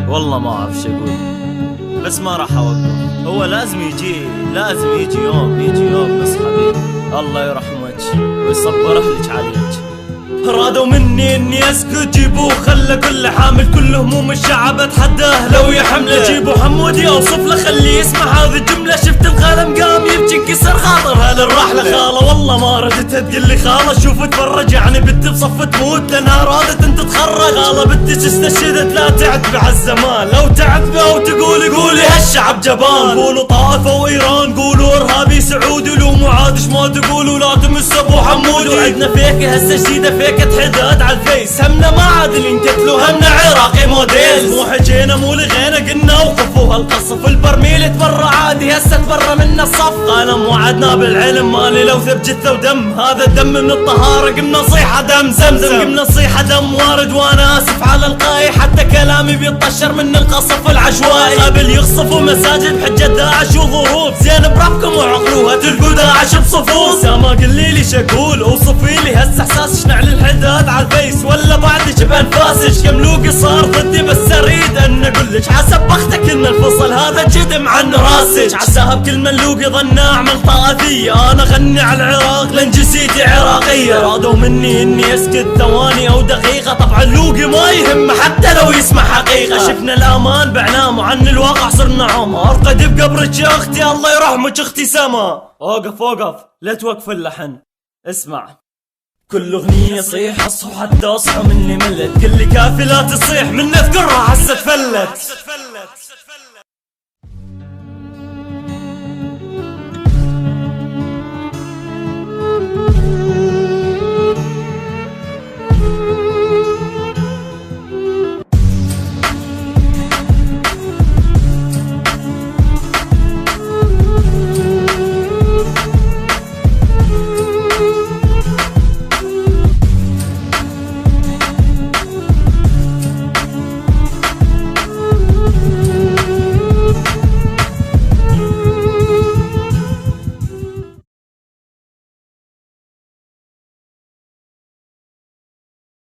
والله ما اعرف شو اقول، بس ما راح اوقف. هو لازم يجي يوم بس حبيبي الله يرحمك ويصبر اهلك عليك. رادوا مني اني اسكت، جيبوه خلى كل حامل كل هموم الشعب اتحداه لو يحمله. جيبوا حمودي اوصف له خليه يسمع هذه الجمله. شفت الغنم قام يبكي انكسر خاطر هالراحله. خاله والله ما ردتها تقول لي خاله شوف اتفرج، يعني بنتي بصف تموت لانها رادت انت تخرج. خاله بنتك استشهدت لا تعتبي عالزمان، لو تعتبي او قولي هالشعب جبان. قولوا طائفه وايران، قولوا ارهابي سعودي، لو معادش ما تقولوا لا تمس ابو حمودي. وعدنا فيك هسه جديده فيك حداد عالفيس، همنا ما عاد ينقتلوا همنا عراقي موديل. مو حجينا مو لغينا قلنا وقفوا هالقصف. البرميل تبرع عادي هسه تبرى منا الصف. قال موعدنا بالعلم مالي لو ثب جثه ودم، هذا الدم من الطهاره قمنا نصيحه دم زمزم. قمنا نصيحه دم وارد وانا اسف على القاي، حتى كلامي بيطشر من القصف العشوائي. قبل يخصفوا مساجد بحجه داعش وظروف، زين بربكم وعقلوها تلقوا داعش بصفوف. سما قلي لي شقول اوصفي لي هسه احساس شنعل الحداد عالفيس، ولا بعدك بانفاسك كم لوقي صار ضدي. بس اريد ان اقولك حسب بختك ان الفصل هذا جدم عن راسك. عساها بكل من لوقي ظن اعمل طائفيه، انا غني على العراق لان جنسيتي عراقيه. رادوا مني اني اسكت ثواني او دقيقه، طبعا لوقي ما يهمه حتى لو يسمع حقيقه. شفنا الامان بعنام وعن الواقع صرنا عمى. ارقد بقبرك يا اختي الله يرحمك اختي سما. اوقف لا توقف اللحن، اسمع. كل اغنية صيح اصحوا حتى اصحوا مني ملت، كل كافي لا تصيح من اذكرها هسه تفلت.